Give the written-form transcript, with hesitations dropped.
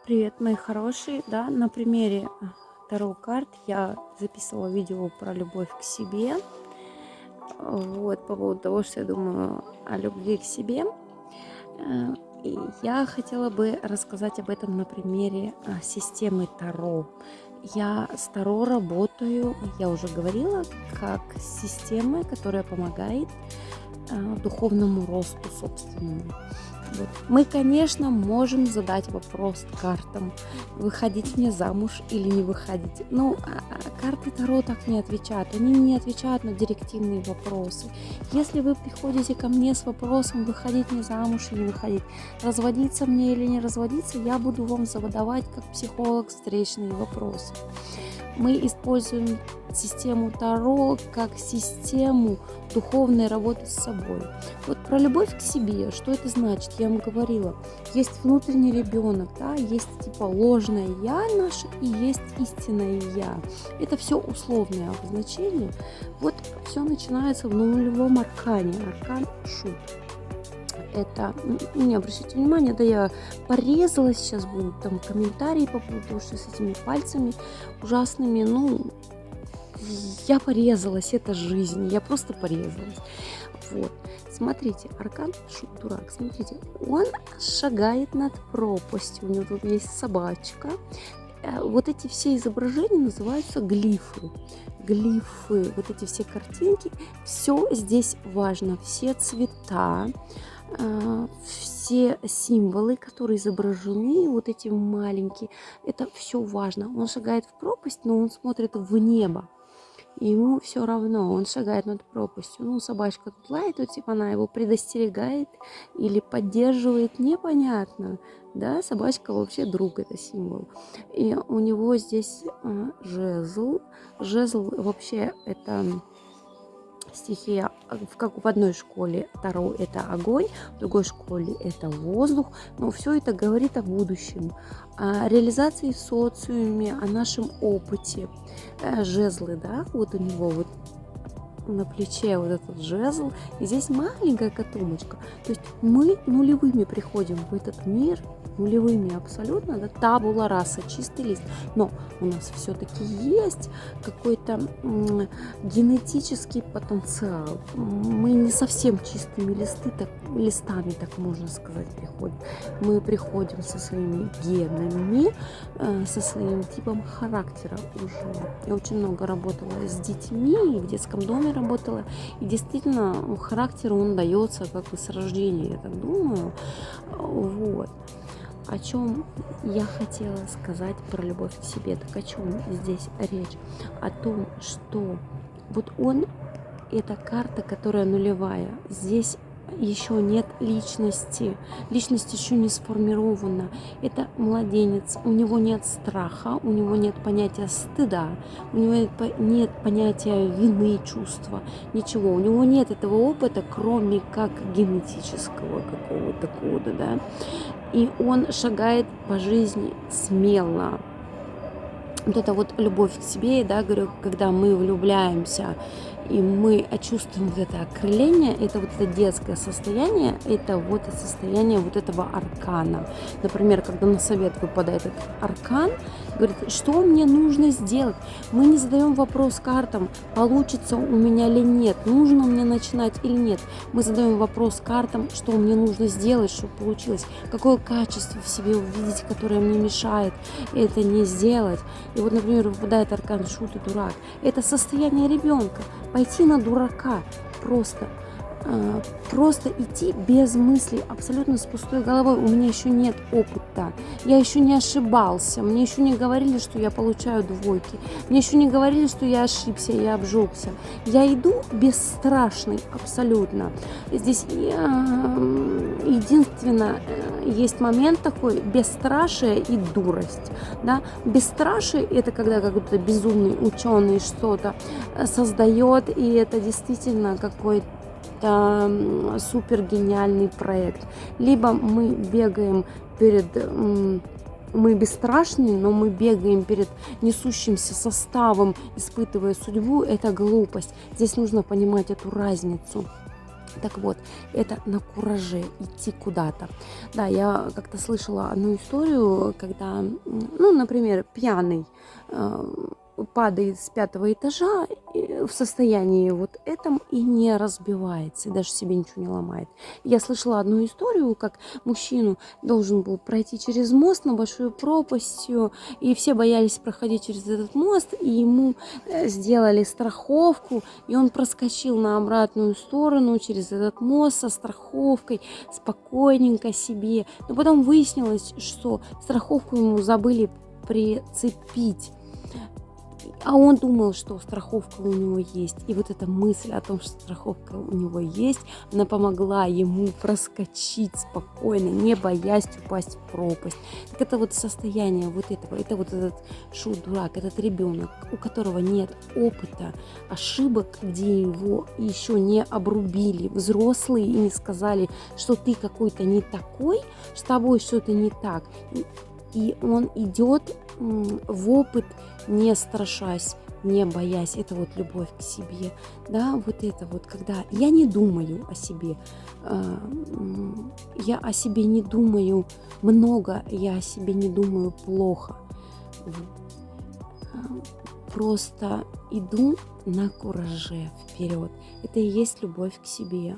Привет, мои хорошие. Да, на примере Таро карт я записывала видео про любовь к себе. Вот, по поводу того, что я думаю о любви к себе. Э, И я хотела бы рассказать об этом на примере системы Таро. Я с Таро работаю, я уже говорила, как с системой, которая помогает духовному росту собственному. Вот. Мы, конечно, можем задать вопрос картам, выходить мне замуж или не выходить. Ну, карты Таро так не отвечают. Они не отвечают на директивные вопросы. Если вы приходите ко мне с вопросом, выходить мне замуж или не выходить, разводиться мне или не разводиться, я буду вам задавать как психолог встречные вопросы. Мы используем систему Таро как систему духовной работы с собой. Вот про любовь к себе, что это значит, я вам говорила. Есть внутренний ребенок, да, есть типа ложное я наше и есть истинное я. Это все условное обозначение. Вот все начинается в нулевом аркане, аркан Шут. Это, не обращайте внимания, да я порезалась, сейчас будут там комментарии по поводу того, что с этими пальцами ужасными, ну, я порезалась, это жизнь, я просто порезалась. Вот, смотрите, аркан Шут, дурак, смотрите, он шагает над пропастью, у него тут есть собачка. Вот эти все изображения называются глифы. Глифы, вот эти все картинки, все здесь важно, все цвета, все символы, которые изображены, вот эти маленькие, это все важно. Он шагает в пропасть, но он смотрит в небо. И ему все равно, он шагает над пропастью. Ну, собачка тут лает, вот, типа она его предостерегает или поддерживает, непонятно. Да, собачка вообще друг, это символ. И у него здесь жезл. Жезл вообще это стихия, как в одной школе Таро это огонь, в другой школе это воздух, но все это говорит о будущем, о реализации в социуме, о нашем опыте. Жезлы, да, вот у него вот на плече вот этот жезл, и здесь маленькая котомочка. То есть мы нулевыми приходим в этот мир, нулевыми абсолютно, да, табула раса, чистый лист. Но у нас все-таки есть какой-то генетический потенциал. Мы не совсем чистыми листами, так можно сказать, приходим. Мы приходим со своими генами, со своим типом характера уже. Я очень много работала с детьми, и в детском доме работала. И действительно, характер он дается как бы с рождения, я так думаю. Вот. О чем я хотела сказать про любовь к себе, так о чем здесь речь? О том, что вот он, это карта, которая нулевая. Здесь еще нет личности, личность еще не сформирована. Это младенец, у него нет страха, у него нет понятия стыда, у него нет понятия вины, чувства, ничего. У него нет этого опыта, кроме как генетического какого-то кода, да. И он шагает по жизни смело. Вот это вот любовь к себе, да, говорю, когда мы влюбляемся, и мы чувствуем вот это окрыление, это вот это детское состояние, это вот состояние вот этого аркана. Например, когда на совет выпадает этот аркан, говорит, что мне нужно сделать? Мы не задаем вопрос картам, получится у меня или нет, нужно мне начинать или нет. Мы задаем вопрос картам, что мне нужно сделать, чтобы получилось, какое качество в себе увидеть, которое мне мешает это не сделать. И вот, например, выпадает аркан Шут и дурак. Это состояние ребенка. Пойти на дурака просто идти без мыслей, абсолютно с пустой головой. У меня еще нет опыта, я еще не ошибался, мне еще не говорили, что я получаю двойки, мне еще не говорили, что я ошибся, я обжегся. Я иду бесстрашный абсолютно. Здесь единственно есть момент такой: бесстрашие и дурость. Да? Бесстрашие — это когда какой-то безумный ученый что-то создает, и это действительно какой-то супер гениальный проект. Либо мы бегаем мы бесстрашные, но мы бегаем перед несущимся составом, испытывая судьбу. Это глупость. Здесь нужно понимать эту разницу. Так вот, это на кураже идти куда-то. Да, я как-то слышала одну историю, когда, ну, например, пьяный падает с 5-го этажа в состоянии вот этом и не разбивается, и даже себе ничего не ломает. Я слышала одну историю, как мужчину должен был пройти через мост на большую пропасть, и все боялись проходить через этот мост, и ему сделали страховку, и он проскочил на обратную сторону через этот мост со страховкой, спокойненько себе. Но потом выяснилось, что страховку ему забыли прицепить. А он думал, что страховка у него есть. И вот эта мысль о том, что страховка у него есть, она помогла ему проскочить спокойно, не боясь упасть в пропасть. Так это вот состояние вот этого. Это вот этот шут-дурак, этот ребенок, у которого нет опыта, ошибок, где его еще не обрубили взрослые и не сказали, что ты какой-то не такой, с тобой что-то не так. И он идет в опыт, не страшась, не боясь. Это вот любовь к себе. Да, вот это вот, когда я не думаю о себе, я о себе не думаю много, я о себе не думаю плохо. Просто иду на кураже вперед. Это и есть любовь к себе.